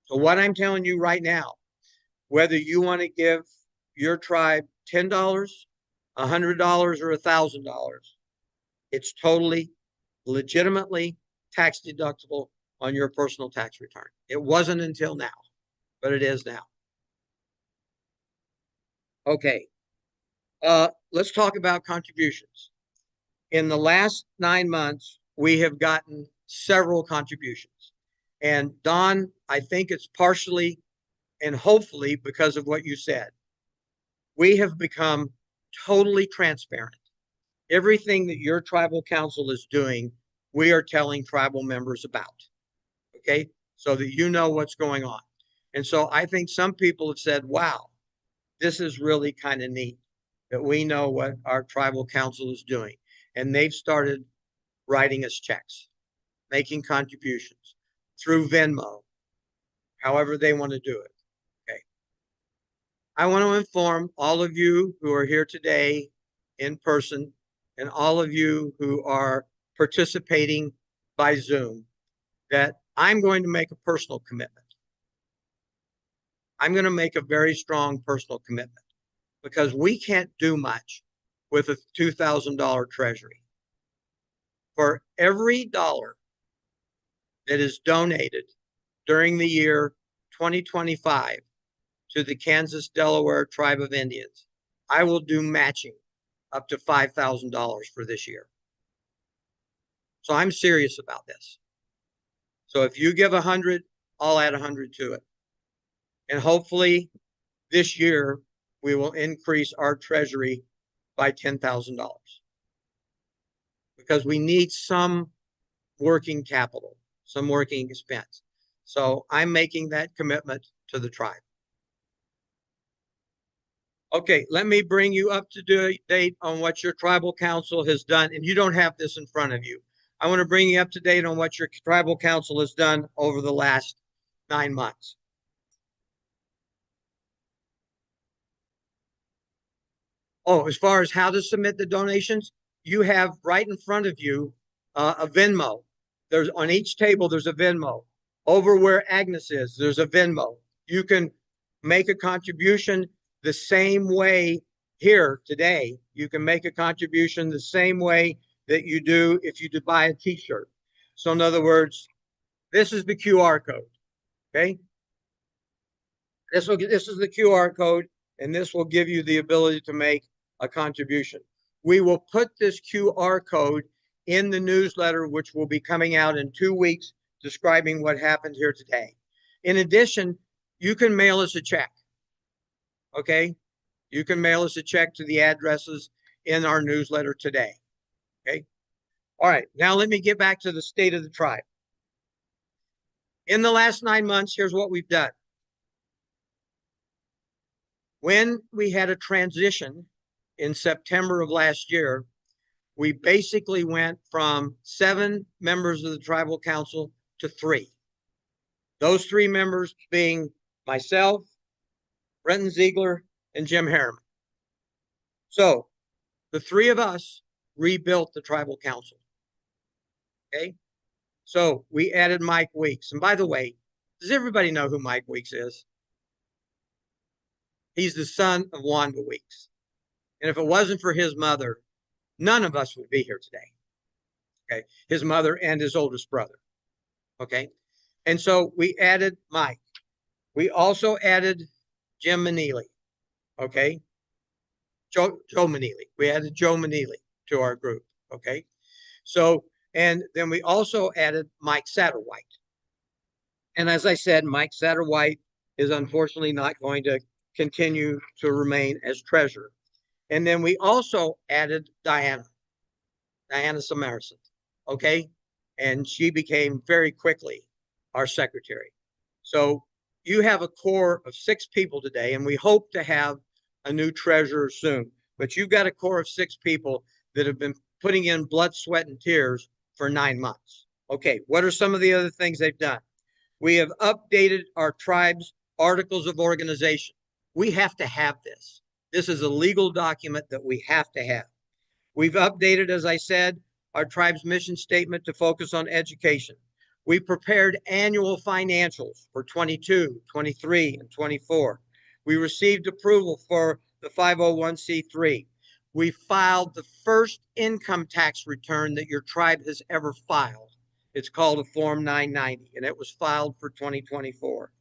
So what I'm telling you right now, whether you want to give your tribe $10, $100, or $1,000, it's totally legitimately tax deductible on your personal tax return. It wasn't until now, but it is now. Okay, let's talk about contributions. In the last 9 months, we have gotten several contributions. And Don, I think it's partially and hopefully because of what you said. We have become totally transparent. Everything that your tribal council is doing, we are telling tribal members about. Okay, so that you know what's going on. And so I think some people have said, wow, this is really kind of neat that we know what our tribal council is doing. And they've started writing us checks, making contributions through Venmo, however they want to do it. Okay. I want to inform all of you who are here today in person and all of you who are participating by Zoom that I'm going to make a personal commitment. I'm going to make a very strong personal commitment because we can't do much with a $2,000 treasury. For every dollar that is donated during the year 2025 to the Kansas Delaware Tribe of Indians, I will do matching up to $5,000 for this year. So I'm serious about this. So if you give 100, I'll add 100 to it. And hopefully this year we will increase our treasury by $10,000 because we need some working capital, some working expense. So I'm making that commitment to the tribe. Okay, let me bring you up to date on what your tribal council has done. And you don't have this in front of you. I want to bring you up to date on what your tribal council has done over the last 9 months. Oh, as far as how to submit the donations, you have right in front of you a Venmo. There's on each table, there's a Venmo. Over where Agnes is, there's a Venmo. You can make a contribution the same way here today. You can make a contribution the same way that you do if you buy a t-shirt. So in other words, this is the QR code, okay? This is the QR code, and this will give you the ability to make a contribution. We will put this QR code in the newsletter, which will be coming out in 2 weeks, describing what happened here today. In addition, you can mail us a check, okay? You can mail us a check to the addresses in our newsletter today, okay? All right, now let me get back to the state of the tribe. In the last 9 months, here's what we've done. When we had a transition in September of last year, we basically went from 7 members of the tribal council to 3. Those 3 members being myself, Brenton Ziegler, and Jim Harriman. So the 3 of us rebuilt the tribal council. Okay. So we added Mike Weeks. And by the way, does everybody know who Mike Weeks is? He's the son of Wanda Weeks. And if it wasn't for his mother, none of us would be here today. Okay. His mother and his oldest brother. Okay. And so we added Mike. We also added Jim Maneely. Okay. Joe Maneely. We added Joe Maneely to our group. Okay. So, and then we also added Mike Satterwhite. And as I said, Mike Satterwhite is unfortunately not going to continue to remain as treasurer. And then we also added Diana Samarson. Okay. And she became very quickly our secretary. So you have a core of 6 people today, and we hope to have a new treasurer soon. But you've got a core of 6 people that have been putting in blood, sweat, and tears for 9 months. Okay, what are some of the other things they've done? We have updated our tribe's articles of organization. We have to have this. This is a legal document that we have to have. We've updated, as I said, our tribe's mission statement to focus on education. We prepared annual financials for 22, 23, and 24. We received approval for the 501c3. We filed the first income tax return that your tribe has ever filed. It's called a Form 990, and it was filed for 2024.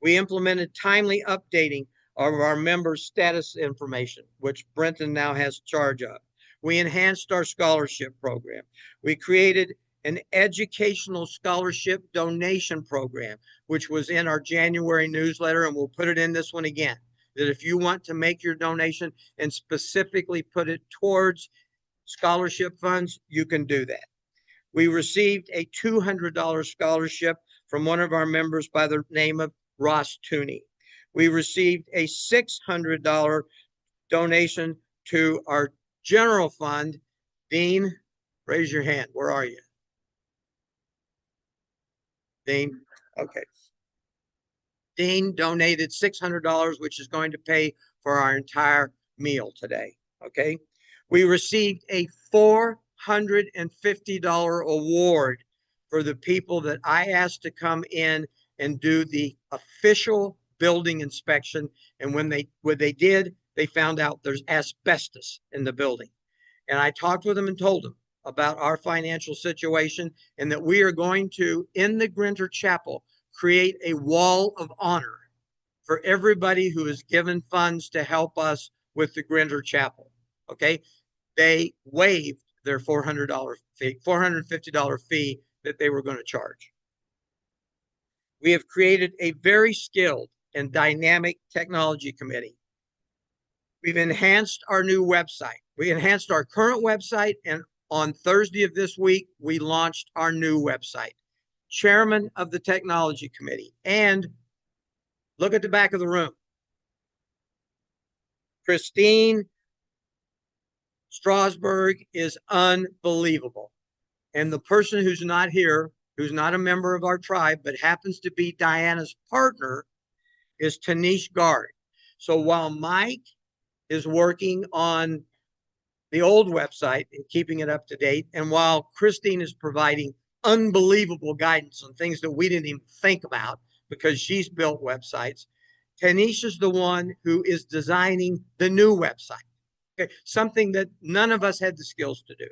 We implemented timely updating of our members' status information, which Brenton now has charge of. We enhanced our scholarship program. We created an educational scholarship donation program, which was in our January newsletter, and we'll put it in this one again, that if you want to make your donation and specifically put it towards scholarship funds, you can do that. We received a $200 scholarship from one of our members by the name of Ross Tooney. We received a $600 donation to our general fund. Dean, raise your hand. Where are you? Dean? Okay. Dean donated $600, which is going to pay for our entire meal today. Okay. We received a $450 award for the people that I asked to come in and do the official building inspection. And when they did, they found out there's asbestos in the building. And I talked with them and told them about our financial situation and that we are going to, in the Grinter Chapel, create a wall of honor for everybody who has given funds to help us with the Grinter Chapel. Okay. They waived their $450 fee that they were going to charge. We have created a very skilled and dynamic technology committee. We've enhanced our new website. We enhanced our current website, and on Thursday of this week, we launched our new website. Chairman of the technology committee. And look at the back of the room. Christine Strasburg is unbelievable. And the person who's not here, who's not a member of our tribe, but happens to be Diana's partner, is Tanish Gard. So while Mike is working on the old website and keeping it up to date, and while Christine is providing unbelievable guidance on things that we didn't even think about because she's built websites, Tanish is the one who is designing the new website. Okay, something that none of us had the skills to do.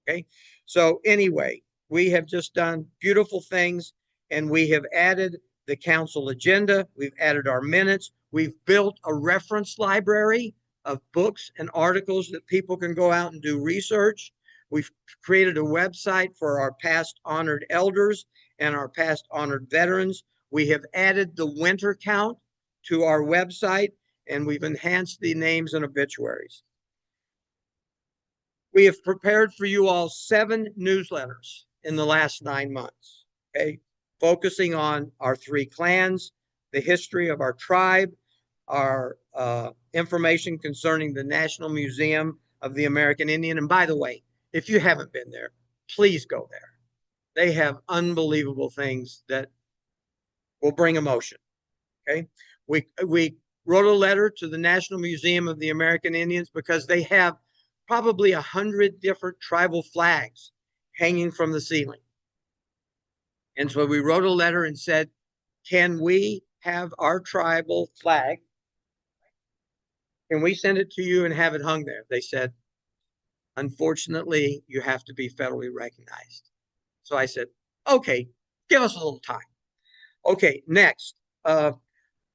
Okay, so anyway, we have just done beautiful things, and we have added the council agenda. We've added our minutes. We've built a reference library of books and articles that people can go out and do research. We've created a website for our past honored elders and our past honored veterans. We have added the winter count to our website, and we've enhanced the names and obituaries. We have prepared for you all 7 newsletters in the last 9 months, okay, focusing on our 3 clans, the history of our tribe, our information concerning the National Museum of the American Indian. And by the way, if you haven't been there, please go there. They have unbelievable things that will bring emotion, okay? We wrote a letter to the National Museum of the American Indians because they have probably 100 different tribal flags hanging from the ceiling. And so we wrote a letter and said, can we have our tribal flag? Can we send it to you and have it hung there? They said, unfortunately, you have to be federally recognized. So I said, okay, give us a little time. Okay, next.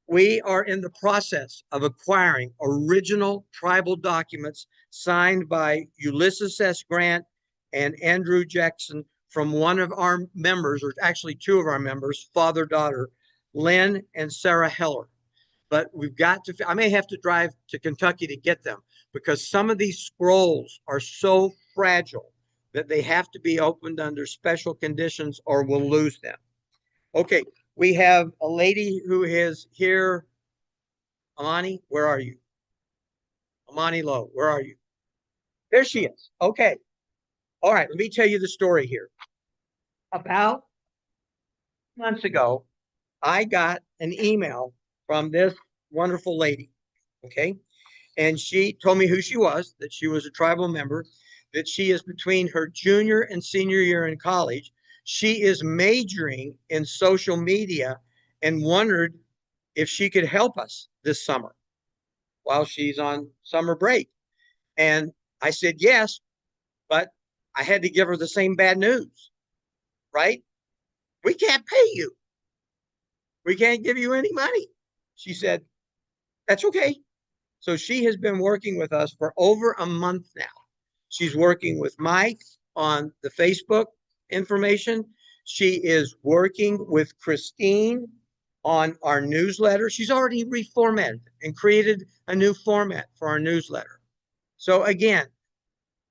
We are in the process of acquiring original tribal documents signed by Ulysses S. Grant and Andrew Jackson from one of our members, or actually two of our members, father-daughter, Lynn and Sarah Heller. But we've got to, I may have to drive to Kentucky to get them because some of these scrolls are so fragile that they have to be opened under special conditions or we'll lose them. Okay, we have a lady who is here. Amani, where are you? Amani Lowe, where are you? There she is. Okay. All right, let me tell you the story here. About months ago, I got an email from this wonderful lady. Okay. And she told me who she was, that she was a tribal member, that she is between her junior and senior year in college. She is majoring in social media and wondered if she could help us this summer while she's on summer break. And I said yes, but I had to give her the same bad news, right? We can't pay you. We can't give you any money. She said, that's okay. So she has been working with us for over a month now. She's working with Mike on the Facebook information. She is working with Christine on our newsletter. She's already reformatted and created a new format for our newsletter. So again,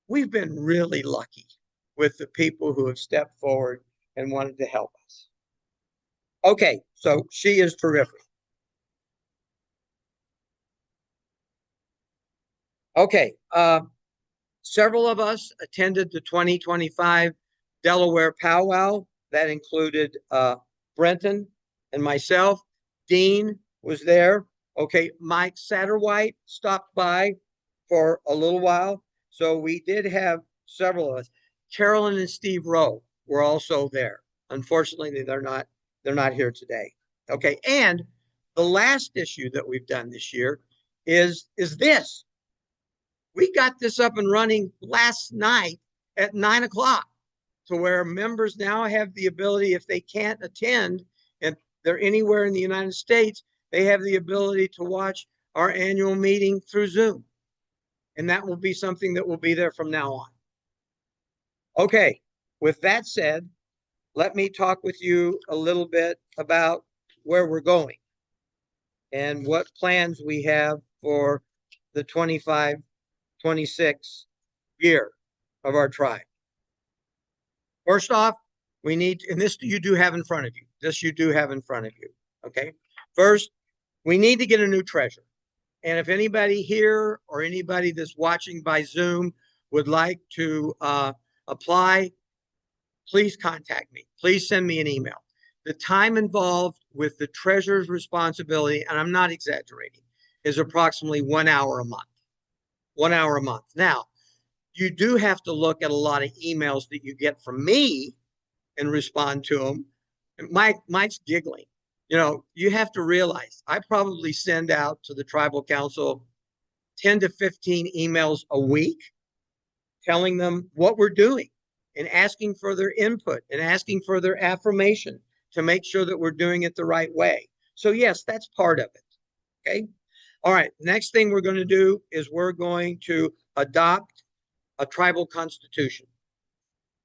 we've been really lucky with the people who have stepped forward and wanted to help us. Okay, so she is terrific. Okay, several of us attended the 2025 Delaware powwow. That included Brenton and myself. Dean was there. Okay, Mike Satterwhite stopped by for a little while. So we did have several of us. Carolyn and Steve Rowe were also there. Unfortunately, they're not here today. Okay, and the last issue that we've done this year is this. We got this up and running last night at 9 o'clock to where members now have the ability, if they can't attend and they're anywhere in the United States, they have the ability to watch our annual meeting through Zoom. And that will be something that will be there from now on. Okay, with that said, let me talk with you a little bit about where we're going and what plans we have for the 25-26 year of our tribe. First off, we need, and this you do have in front of you. This you do have in front of you. Okay. First, we need to get a new treasurer. And if anybody here or anybody that's watching by Zoom would like to apply, please contact me. Please send me an email. The time involved with the treasurer's responsibility, and I'm not exaggerating, is approximately 1 hour a month. 1 hour a month. Now, you do have to look at a lot of emails that you get from me and respond to them. Mike's giggling. You know, you have to realize I probably send out to the tribal council 10 to 15 emails a week telling them what we're doing and asking for their input and asking for their affirmation to make sure that we're doing it the right way. So yes, that's part of it. Okay. All right. Next thing we're going to do is we're going to adopt a tribal constitution.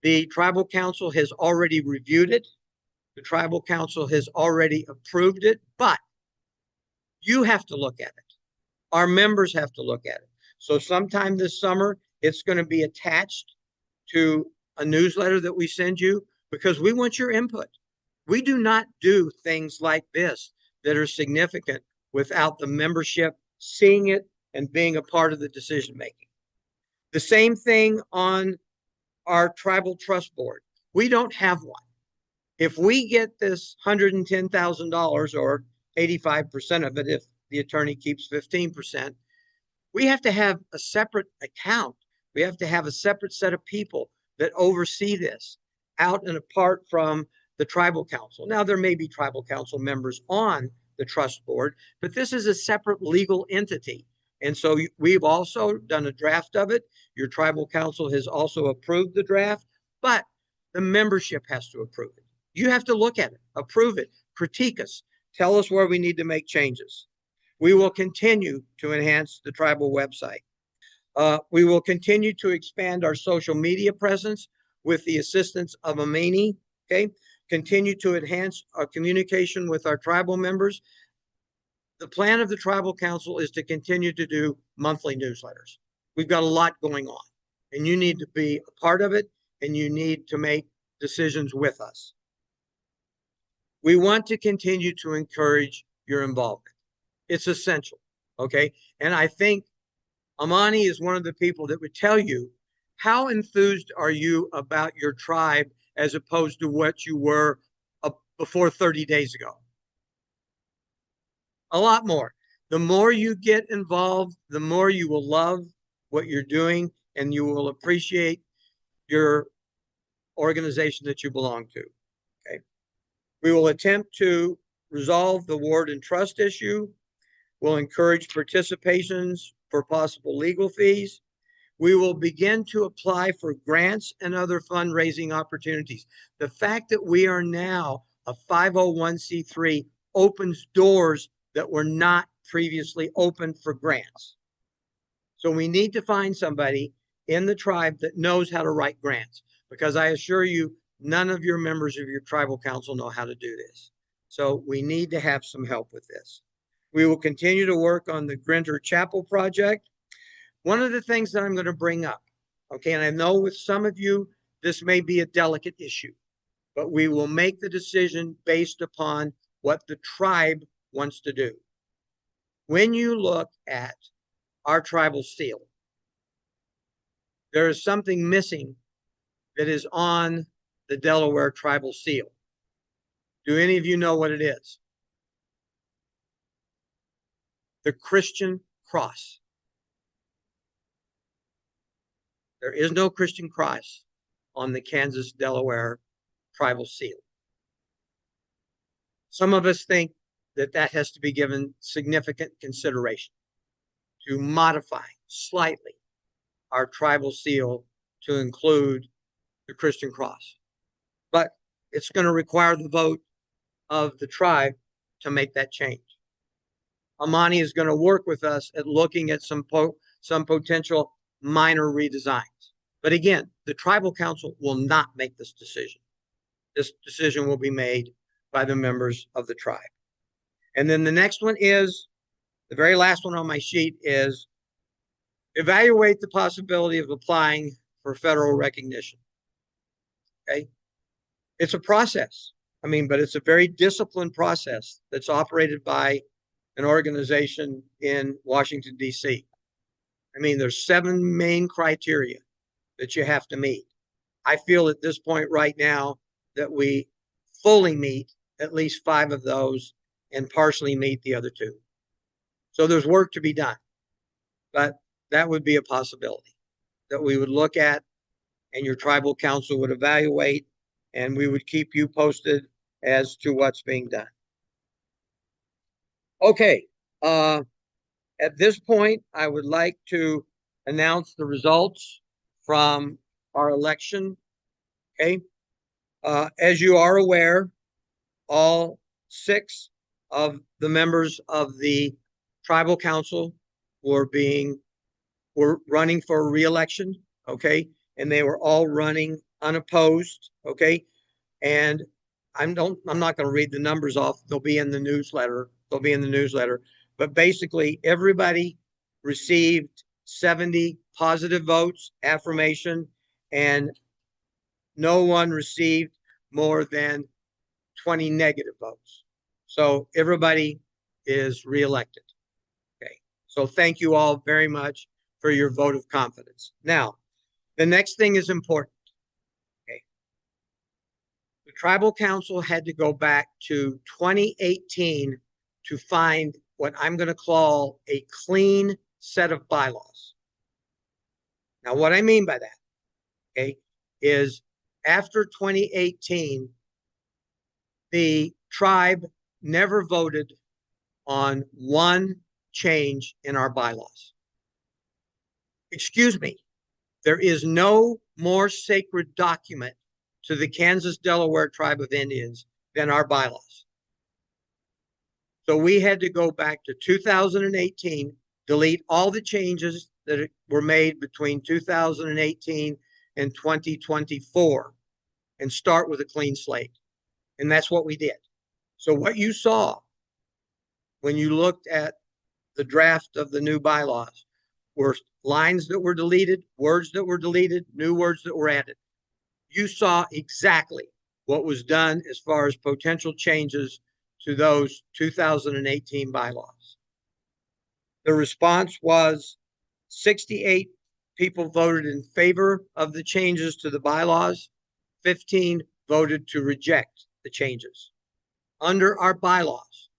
The tribal council has already reviewed it. The tribal council has already approved it, but you have to look at it. Our members have to look at it. So sometime this summer, it's going to be attached to a newsletter that we send you because we want your input. We do not do things like this that are significant without the membership seeing it and being a part of the decision making. The same thing on our tribal trust board. We don't have one. If we get this $110,000 or 85% of it, if the attorney keeps 15%, we have to have a separate account. We have to have a separate set of people that oversee this out and apart from the tribal council. Now, there may be tribal council members on the trust board, but this is a separate legal entity. And so we've also done a draft of it. Your tribal council has also approved the draft, but the membership has to approve it. You have to look at it, approve it, critique us, tell us where we need to make changes. We will continue to enhance the tribal website. We will continue to expand our social media presence. with the assistance of Amini. Okay, continue to enhance our communication with our tribal members. The plan of the tribal council is to continue to do monthly newsletters. We've got a lot going on, and you need to be a part of it, and you need to make decisions with us. We want to continue to encourage your involvement. It's essential, okay? And I think Amani is one of the people that would tell you, how enthused are you about your tribe as opposed to what you were before 30 days ago? A lot more. The more you get involved, the more you will love what you're doing, and you will appreciate your organization that you belong to. Okay. We will attempt to resolve the ward and trust issue. We'll encourage participations for possible legal fees. We will begin to apply for grants and other fundraising opportunities. The fact that we are now a 501c3 opens doors that were not previously open for grants. So we need to find somebody in the tribe that knows how to write grants, because I assure you, none of your members of your tribal council know how to do this. So we need to have some help with this. We will continue to work on the Grinter Chapel project. One of the things that I'm going to bring up, okay, and I know with some of you, this may be a delicate issue, but we will make the decision based upon what the tribe wants to do. When you look at our tribal seal, there is something missing that is on the Delaware tribal seal. Do any of you know what it is? The Christian cross. There is no Christian cross on the Kansas-Delaware tribal seal. Some of us think that that has to be given significant consideration to modify slightly our tribal seal to include the Christian cross. But it's going to require the vote of the tribe to make that change. Amani is going to work with us at looking at some potential minor redesigns. But again, the tribal council will not make this decision. This decision will be made by the members of the tribe. And then the next one is, the very last one on my sheet is, evaluate the possibility of applying for federal recognition. Okay? It's a process. I mean, but it's a very disciplined process that's operated by an organization in Washington, D.C. I mean, there's 7 main criteria that you have to meet. I feel at this point right now that we fully meet at least 5 of those and partially meet the other 2. So there's work to be done, but that would be a possibility that we would look at, and your tribal council would evaluate, and we would keep you posted as to what's being done. Okay, at this point, I would like to announce the results from our election. Okay, as you are aware, all 6 of the members of the tribal council were running for re-election. Okay, and they were all running unopposed. Okay, and I'm not going to read the numbers off. They'll be in the newsletter. But basically, everybody received 70 positive votes, affirmation, and no one received more than 20 negative votes. So everybody is reelected. Okay. So thank you all very much for your vote of confidence. Now, the next thing is important. Okay. The tribal council had to go back to 2018 to find what I'm going to call a clean set of bylaws. Now, what I mean by that, okay, is after 2018, the tribe never voted on one change in our bylaws. Excuse me, there is no more sacred document to the Kansas-Delaware Tribe of Indians than our bylaws. So we had to go back to 2018, delete all the changes that were made between 2018 in 2024 and start with a clean slate. And that's what we did. So what you saw when you looked at the draft of the new bylaws were lines that were deleted, words that were deleted, new words that were added. You saw exactly what was done as far as potential changes to those 2018 bylaws. The response was 68 people voted in favor of the changes to the bylaws, 15 voted to reject the changes. Under our bylaws,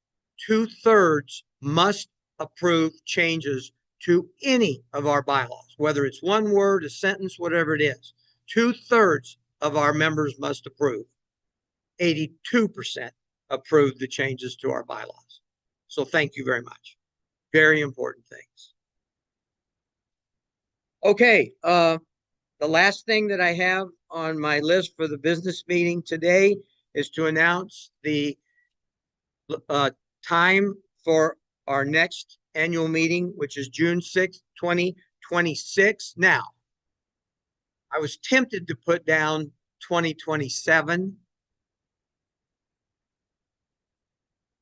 2/3 must approve changes to any of our bylaws, whether it's one word, a sentence, whatever it is. 2/3 of our members must approve. 82% approved the changes to our bylaws. So thank you very much. Very important things. Okay, the last thing that I have on my list for the business meeting today is to announce the time for our next annual meeting, which is June 6th, 2026. Now, I was tempted to put down 2027.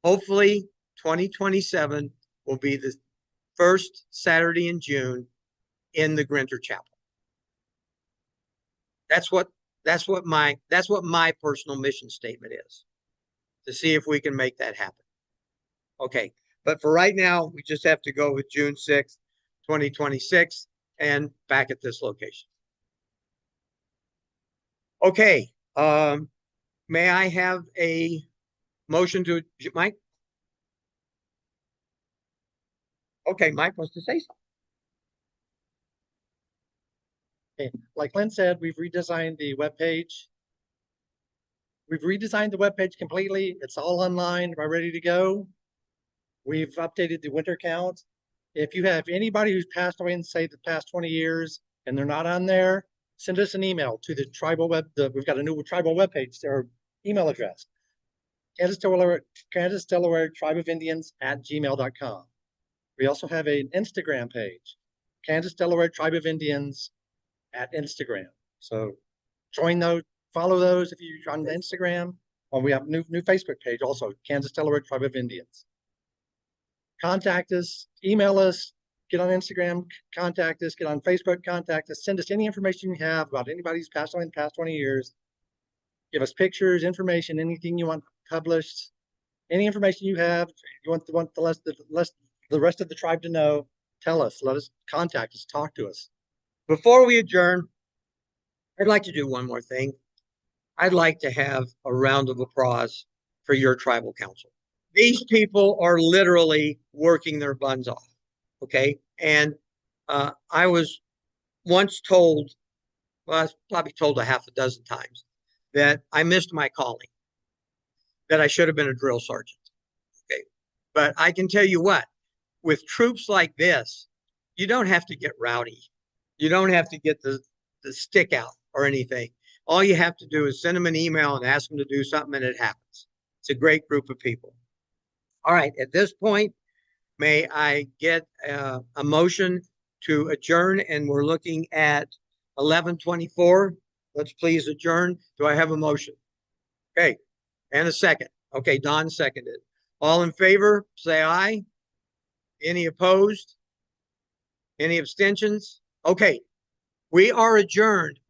Hopefully, 2027 will be the first Saturday in June in the Grinter Chapel. That's what my personal mission statement is, to see if we can make that happen. Okay, but for right now, we just have to go with June 6th, 2026, and back at this location. Okay, may I have a motion to, Mike? Okay, Mike wants to say something. Okay. Like Lynn said, we've redesigned the webpage. We've redesigned the webpage completely. It's all online, we're ready to go. We've updated the winter count. If you have anybody who's passed away in, say, the past 20 years and they're not on there, send us an email to the tribal we've got a new tribal webpage or email address. Kansas Delaware Tribe of Indians @gmail.com. We also have an Instagram page, Kansas Delaware Tribe of Indians at Instagram. So join those, follow those if you're on Instagram. Or we have a new Facebook page also, Kansas Delaware Tribe of Indians. Contact us, email us, get on Instagram, contact us, get on Facebook, contact us, send us any information you have about anybody who's passed away in the past 20 years. Give us pictures, information, anything you want published, any information you have, you want the rest of the tribe to know, tell us, let us contact us, talk to us. Before we adjourn, I'd like to do one more thing. I'd like to have a round of applause for your tribal council. These people are literally working their buns off, okay? And I was once told, well, I was probably told a half a dozen times, that I missed my calling, that I should have been a drill sergeant, okay? But I can tell you what, with troops like this, you don't have to get rowdy. You don't have to get the stick out or anything. All you have to do is send them an email and ask them to do something, and it happens. It's a great group of people. All right, at this point, may I get a motion to adjourn? And we're looking at 11:24. Let's please adjourn. Do I have a motion? Okay, and a second. Okay, Don seconded. All in favor, say aye. Any opposed? Any abstentions? Okay, we are adjourned.